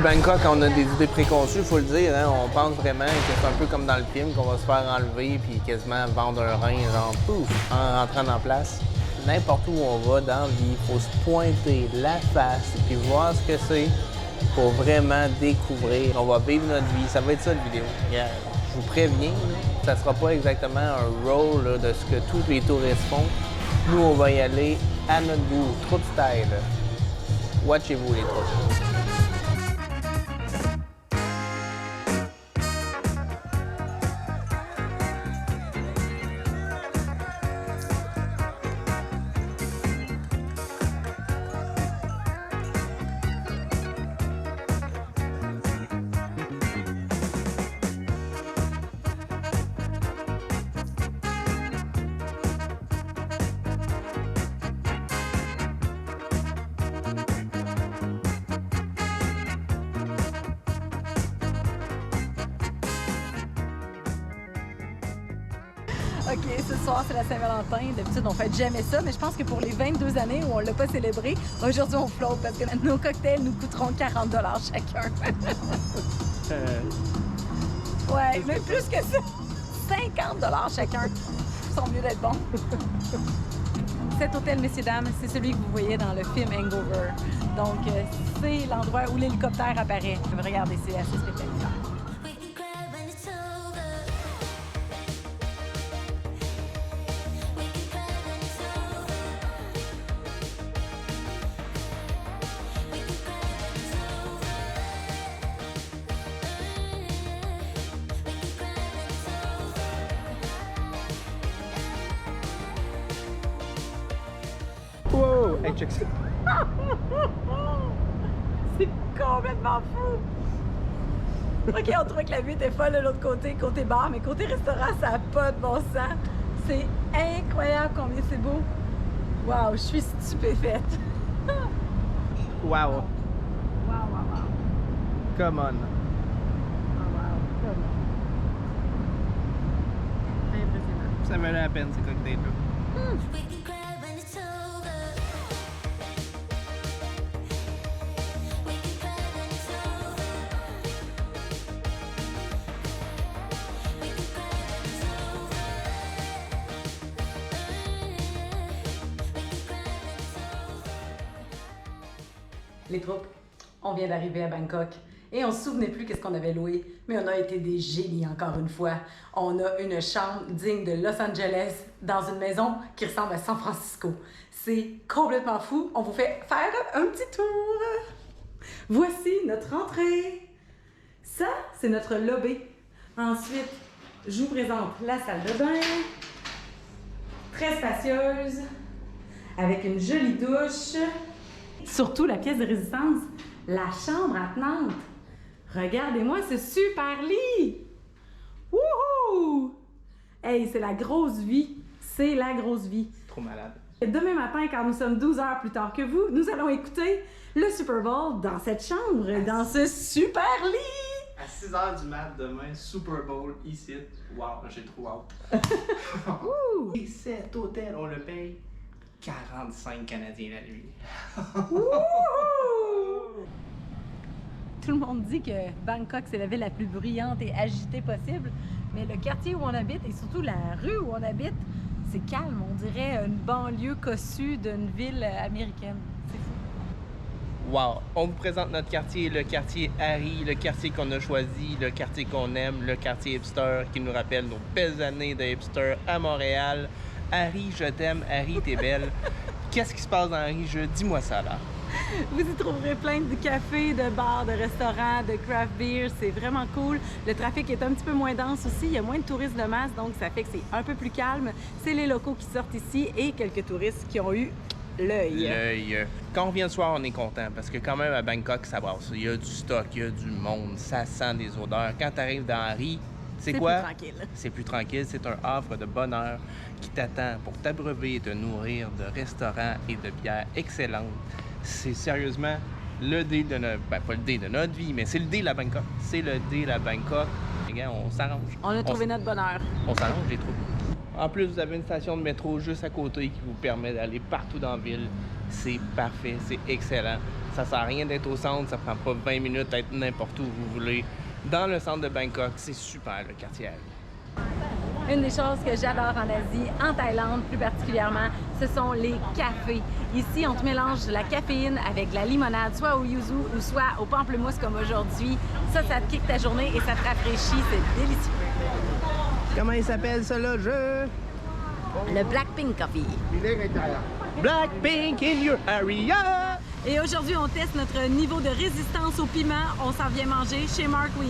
Bangkok, on a des idées préconçues, il faut le dire. Hein? On pense vraiment que c'est un peu comme dans le film, qu'on va se faire enlever puis quasiment vendre un rein, genre pouf, en rentrant en place. N'importe où on va dans la vie, il faut se pointer la face et puis voir ce que c'est pour vraiment découvrir. On va vivre notre vie, ça va être ça la vidéo. Yeah. Je vous préviens, ça ne sera pas exactement un rôle là, de ce que tous les touristes font. Nous, on va y aller à notre goût, troupe style. Watchez-vous les troupes. OK, ce soir, c'est la Saint-Valentin. D'habitude, on fait jamais ça, mais je pense que pour les 22 années où on l'a pas célébré, aujourd'hui, on flotte parce que nos cocktails nous coûteront 40 $ chacun. Ouais, même plus que ça. 50 $ chacun. Ils sont mieux d'être bons. Cet hôtel, messieurs, dames, c'est celui que vous voyez dans le film Hangover. Donc, c'est l'endroit où l'hélicoptère apparaît. Regardez, c'est assez spectaculaire. Wow! Hey, check ça! C'est complètement fou! OK, on trouvait que la vue était folle de l'autre côté, côté bar, mais côté restaurant, ça n'a pas de bon sens. C'est incroyable combien c'est beau. Wow, je suis stupéfaite. Wow! Wow, wow, wow. Come on! Oh, wow, come on. Impressionnant. Ça valait la peine, ces cocktails-là. Les troupes, on vient d'arriver à Bangkok et on se souvenait plus qu'est-ce qu'on avait loué, mais on a été des génies encore une fois. On a une chambre digne de Los Angeles dans une maison qui ressemble à San Francisco. C'est complètement fou. On vous fait faire un petit tour. Voici notre entrée. Ça, c'est notre lobby. Ensuite, je vous présente la salle de bain. Très spacieuse, avec une jolie douche. Surtout la pièce de résistance, la chambre attenante. Regardez-moi ce super lit! Wouhou! Hey, c'est la grosse vie. C'est la grosse vie. Trop malade. Et demain matin, quand nous sommes 12 heures plus tard que vous, nous allons écouter le Super Bowl dans cette chambre, dans ce super lit! À 6h du mat demain, Super Bowl ici. Wow, j'ai trop hâte. Et cet hôtel, on le paye 45 Canadiens la nuit. Tout le monde dit que Bangkok, c'est la ville la plus bruyante et agitée possible, mais le quartier où on habite et surtout la rue où on habite, c'est calme. On dirait une banlieue cossue d'une ville américaine. C'est fou. Wow! On vous présente notre quartier, le quartier Harry, le quartier qu'on a choisi, le quartier qu'on aime, le quartier hipster qui nous rappelle nos belles années de hipster à Montréal. Harry, je t'aime. Harry, t'es belle. Qu'est-ce qui se passe dans Harry? Dis-moi ça, là. Vous y trouverez plein de cafés, de bars, de restaurants, de craft beer. C'est vraiment cool. Le trafic est un petit peu moins dense aussi. Il y a moins de touristes de masse, donc ça fait que c'est un peu plus calme. C'est les locaux qui sortent ici et quelques touristes qui ont eu l'œil. Quand on vient le soir, on est content parce que quand même à Bangkok, ça brasse. Il y a du stock, il y a du monde, ça sent des odeurs. Quand tu arrives dans Harry, c'est quoi? Plus tranquille. C'est plus tranquille. C'est un havre de bonheur qui t'attend pour t'abreuver et te nourrir de restaurants et de bières excellentes. C'est sérieusement le deal de notre... Ben, pas le deal de notre vie, mais c'est le deal à Bangkok. C'est le deal à Bangkok. Les gars, on s'arrange. On a trouvé notre bonheur. On s'arrange, j'ai trouvé. En plus, vous avez une station de métro juste à côté qui vous permet d'aller partout dans la ville. c'est parfait, c'est excellent. Ça sert à rien d'être au centre, ça prend pas 20 minutes d'être n'importe où vous voulez. Dans le centre de Bangkok, c'est super le quartier. Une des choses que j'adore en Asie, en Thaïlande plus particulièrement, ce sont les cafés. Ici, on te mélange de la caféine avec de la limonade, soit au yuzu ou soit au pamplemousse comme aujourd'hui. Ça te kick ta journée et ça te rafraîchit, c'est délicieux. Comment il s'appelle ça là, Le Blackpink Coffee. Blackpink in your area! Et aujourd'hui, on teste notre niveau de résistance au piment. On s'en vient manger chez Mark Wiens.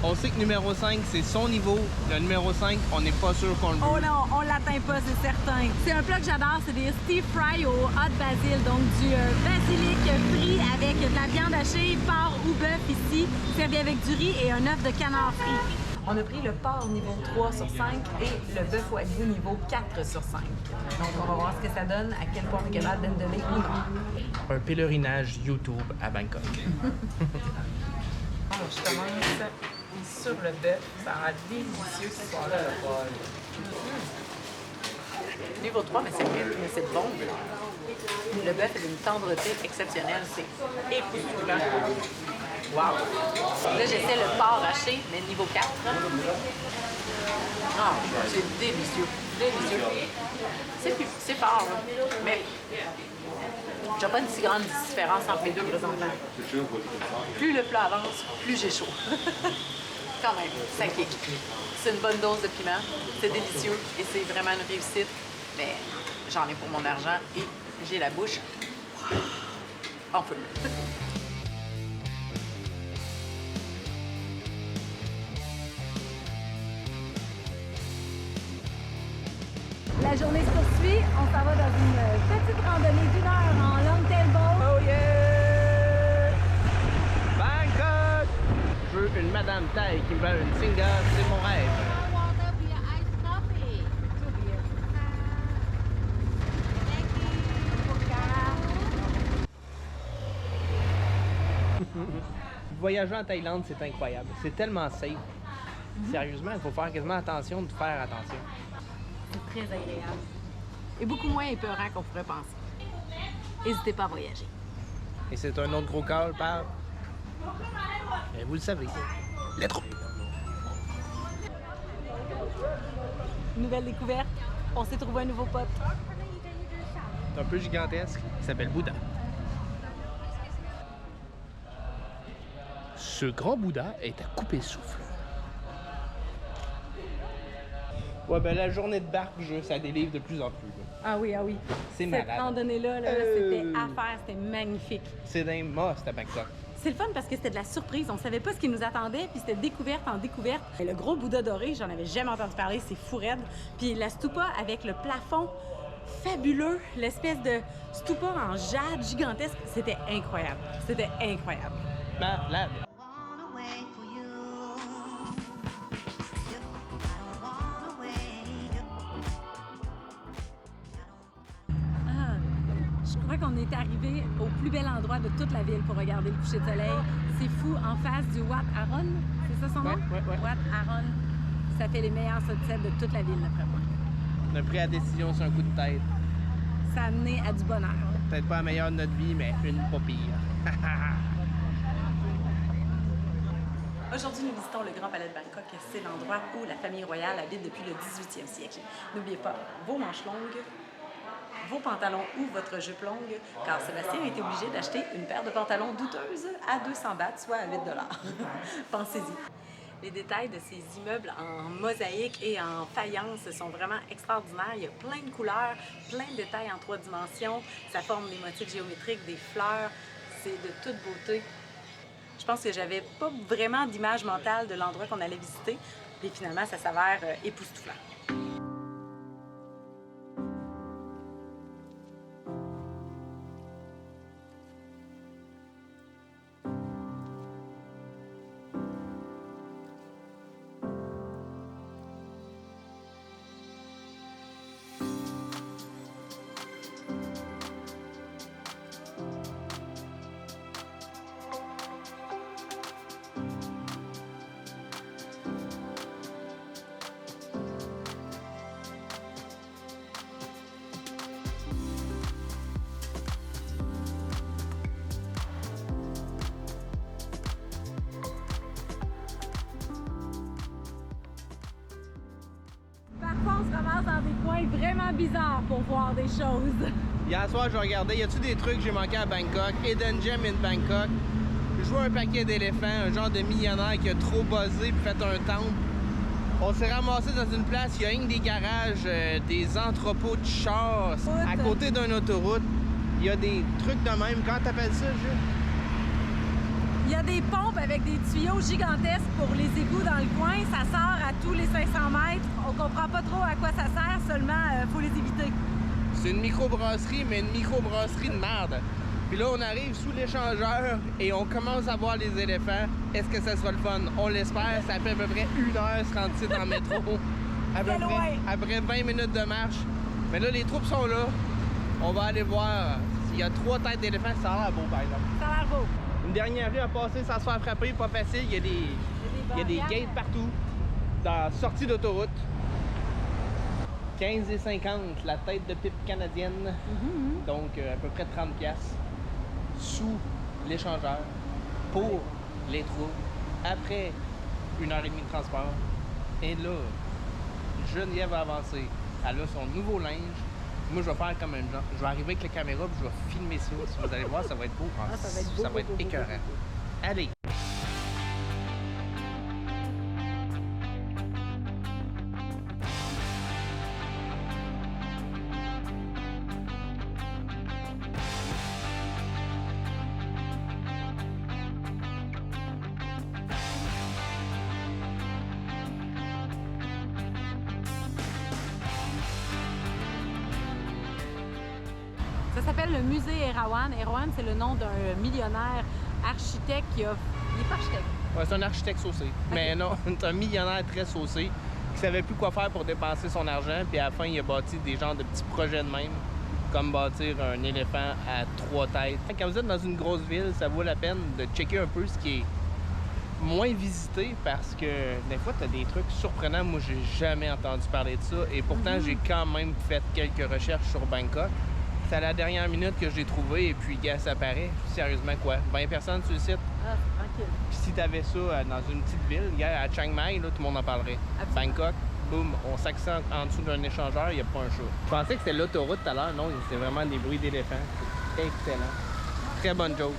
On sait que numéro 5, c'est son niveau. Le numéro 5, on n'est pas sûr qu'on le veut. Oh non, on l'atteint pas, c'est certain. C'est un plat que j'adore, c'est des stir fry au hot basil, donc du basilic frit avec de la viande hachée, porc ou bœuf ici, servi avec du riz et un œuf de canard frit. On a pris le porc niveau 3 sur 5 et le bœuf wagyu niveau 4 sur 5. Donc on va voir ce que ça donne, à quel point on est capable d'endeler ou non. Un pèlerinage YouTube à Bangkok. Alors, je commence sur le bœuf. Ça a l'air délicieux ce soir-là. Niveau 3, mais c'est bon. Le bœuf est d'une tendreté exceptionnelle. C'est époustouflant. Wow! Là, j'essaie le porc haché, mais niveau 4. Ah, c'est délicieux. Délicieux. C'est fort, là. Mais j'ai pas une si grande différence entre les deux présentement. Plus le plat avance, plus j'ai chaud. Quand même, ça kick. C'est une bonne dose de piment, c'est délicieux et c'est vraiment une réussite. Mais j'en ai pour mon argent et j'ai la bouche en feu. La journée se poursuit. On s'en va dans une petite randonnée d'1 heure en long tailboat. Oh yeah! Bangkok! Je veux une Madame Thaï qui me vend une singa, c'est mon rêve. Water, beer, iced coffee. 2 beers. Voyager en Thaïlande, c'est incroyable. C'est tellement safe. Sérieusement, il faut faire quasiment attention de faire attention. C'est très agréable. Et beaucoup moins épeurant qu'on pourrait penser. N'hésitez pas à voyager. Et c'est un autre gros call par... Et vous le savez, les troupes. Nouvelle découverte. On s'est trouvé un nouveau pote. C'est un peu gigantesque. Il s'appelle Bouddha. Ce grand Bouddha est à couper souffle. Ouais, ben la journée de barque, ça délivre de plus en plus. Là. Ah oui, ah oui. C'est Cette malade. randonnée-là, c'était à faire, c'était magnifique. C'est d'un must à Bangkok. C'est le fun parce que c'était de la surprise. On savait pas ce qui nous attendait, puis c'était découverte en découverte. Et le gros Bouddha doré, j'en avais jamais entendu parler, c'est fou raide. Puis la stupa avec le plafond fabuleux, l'espèce de stupa en jade gigantesque, c'était incroyable. C'était incroyable. Malade. Wanna wait for you. I don't wanna wait. Ah, je crois qu'on est arrivé au plus bel endroit de toute la ville pour regarder le coucher de soleil. C'est fou, en face du Wat Arun. C'est ça son nom? Ouais. Wat Arun. Ça fait les meilleurs sunsets de toute la ville, d'après moi. On a pris la décision sur un coup de tête. Ça a amené à du bonheur. Peut-être pas la meilleure de notre vie, mais une pas pire. Aujourd'hui, nous visitons le Grand Palais de Bangkok. C'est l'endroit où la famille royale habite depuis le 18e siècle. N'oubliez pas vos manches longues, vos pantalons ou votre jupe longue, car Sébastien a été obligé d'acheter une paire de pantalons douteuses à 200 bahts, soit à 8 $. Pensez-y. Les détails de ces immeubles en mosaïque et en faïence sont vraiment extraordinaires. Il y a plein de couleurs, plein de détails en 3 dimensions. Ça forme des motifs géométriques, des fleurs. C'est de toute beauté. Je pense que j'avais pas vraiment d'image mentale de l'endroit qu'on allait visiter. Et finalement, ça s'avère époustouflant. ramasse dans des coins vraiment bizarres pour voir des choses. Hier soir, je regardais, y a-tu des trucs que j'ai manqué à Bangkok? Hidden Gem in Bangkok. Je vois un paquet d'éléphants, un genre de millionnaire qui a trop buzzé puis fait un temple. On s'est ramassé dans une place, il y a rien que des garages, des entrepôts de chars à côté d'une autoroute. Il y a des trucs de même. Comment t'appelles ça, Jules? Il y a des pompes avec des tuyaux gigantesques pour les égouts dans le coin. Ça sort à tous les 500 mètres. On comprend pas trop à quoi ça sert, seulement faut les éviter. C'est une microbrasserie, mais une microbrasserie de merde. Puis là, on arrive sous l'échangeur et on commence à voir les éléphants. Est-ce que ça sera le fun? On l'espère. Ça fait à peu près 1 heure se rendre ici dans le métro. Après 20 minutes de marche. Mais là, les troupes sont là. On va aller voir. Il y a 3 têtes d'éléphants. Ça a l'air beau, par exemple. Ça a l'air beau. Une dernière rue à passer sans se faire frapper, pas facile. Il y a des gates partout. Dans la sortie d'autoroute. 15,50 la tête de pipe canadienne. Donc à peu près 30$ sous l'échangeur pour les troupes après 1h30 de transport. Et là, Geneviève va avancer. Elle a son nouveau linge. Moi, je vais faire comme un genre. Je vais arriver avec la caméra et je vais filmer ça. Si vous allez voir, ça va être beau. Ça va être beau, ça va être beau, écœurant. beau. Allez! Ça s'appelle le musée Erawan. Erawan, c'est le nom d'un millionnaire architecte qui a... Il est pas architecte. Ouais, c'est un architecte saucé. Mais non, c'est un millionnaire très saucé qui savait plus quoi faire pour dépenser son argent. Puis à la fin, il a bâti des genres de petits projets de même, comme bâtir un éléphant à 3 têtes. Quand vous êtes dans une grosse ville, ça vaut la peine de checker un peu ce qui est moins visité parce que des fois, tu as des trucs surprenants. Moi, j'ai jamais entendu parler de ça. Et pourtant, j'ai quand même fait quelques recherches sur Bangkok. C'est à la dernière minute que je l'ai trouvé et puis, gars, ça paraît. Sérieusement, quoi? 20 personnes sur le site. Ah, tranquille. Puis si t'avais ça dans une petite ville, gars, à Chiang Mai, là, tout le monde en parlerait. Absolument. Bangkok, boum, on s'accent en dessous d'un échangeur, il n'y a pas un chat. Je pensais que c'était l'autoroute tout à l'heure. Non, c'est vraiment des bruits d'éléphants. C'est excellent. Très bonne joke.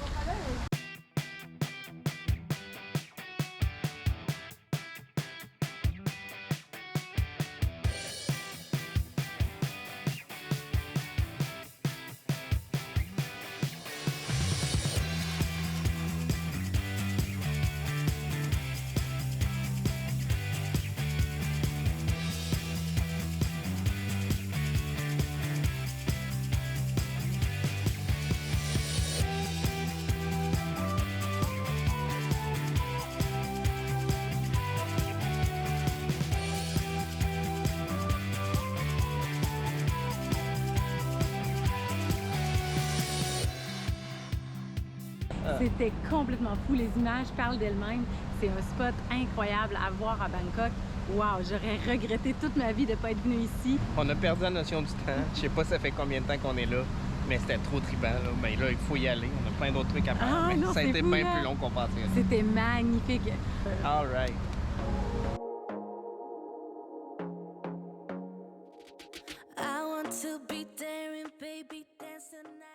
C'était complètement fou. Les images parlent d'elles-mêmes. C'est un spot incroyable à voir à Bangkok. Wow, j'aurais regretté toute ma vie de ne pas être venue ici. On a perdu la notion du temps. Je sais pas ça fait combien de temps qu'on est là, mais c'était trop trippant. Là. Ben là, il faut y aller. On a plein d'autres trucs à faire, Ah, mais non, ça a c'est été fou, bien là. plus long qu'on pensait. C'était magnifique. All right.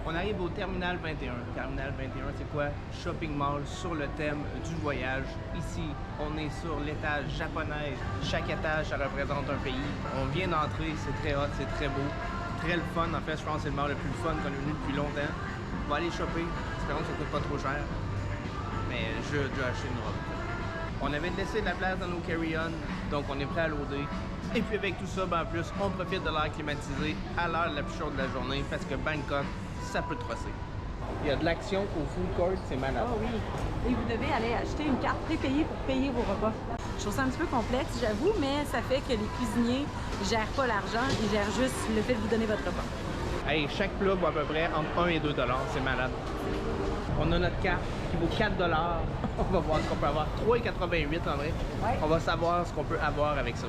On arrive au Terminal 21. Terminal 21, c'est quoi? Shopping mall sur le thème du voyage. Ici, on est sur l'étage japonais. Chaque étage, ça représente un pays. On vient d'entrer, c'est très hot, c'est très beau. Très le fun. En fait, je pense que c'est le mall le plus fun qu'on a venu depuis longtemps. On va aller shopper. Espérons que ça coûte pas trop cher. Mais je dois acheter une robe. On avait laissé de la place dans nos carry-on, donc on est prêt à loader. Et puis avec tout ça, ben en plus, on profite de l'air climatisé à l'heure la plus chaude de la journée parce que Bangkok, ça peut trosser. Il y a de l'action au food court, c'est malade. Oh oui. Et vous devez aller acheter une carte prépayée pour payer vos repas. Je trouve ça un petit peu complexe, j'avoue, mais ça fait que les cuisiniers gèrent pas l'argent, ils gèrent juste le fait de vous donner votre repas. Hey, chaque plat vaut à peu près entre 1 et 2 $, c'est malade. On a notre carte qui vaut 4 $. On va voir ce qu'on peut avoir. 3,88 en vrai. Ouais. On va savoir ce qu'on peut avoir avec ça.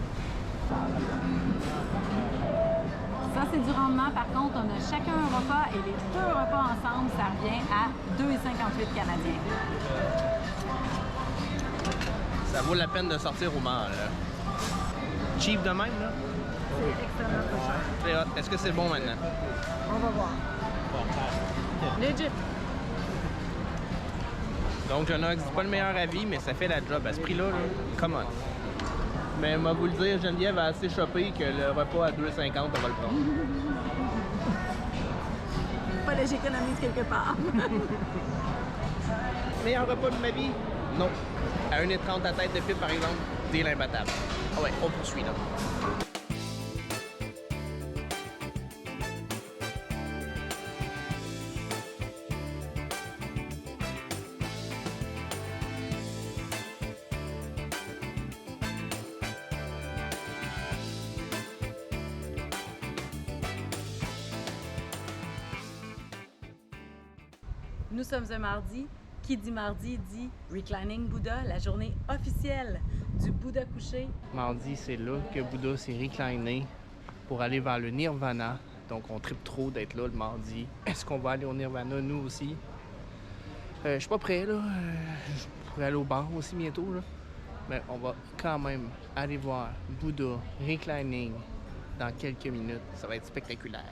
Ça, c'est du rendement. Par contre, on a chacun un repas et les 2 repas ensemble, ça revient à 2,58 canadiens. Ça vaut la peine de sortir au mall. Cheap de même, là. c'est extrêmement peu cher. C'est hot. Est-ce que c'est bon maintenant? On va voir. Legit. Donc, Jonox, c'est pas le meilleur avis, mais ça fait la job. À ce prix-là, là, come on. Mais moi, vous le dire, Geneviève a assez chopé que le repas à 2,50, on va le prendre. Fallait que j'économise quelque part. Meilleur repas de ma vie? Non. À 1,30 à tête de fil, par exemple, deal imbattable. Ah ouais, on poursuit là. Nous sommes un mardi. Qui dit mardi dit Reclining Bouddha, la journée officielle du Bouddha couché. Mardi, c'est là que Bouddha s'est recliné pour aller vers le Nirvana. Donc, on tripe trop d'être là le mardi. Est-ce qu'on va aller au Nirvana, nous aussi? Je suis pas prêt, là. Je pourrais aller au bar aussi bientôt, là. Mais on va quand même aller voir Bouddha reclining dans quelques minutes. Ça va être spectaculaire.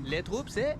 Les troupes, c'est...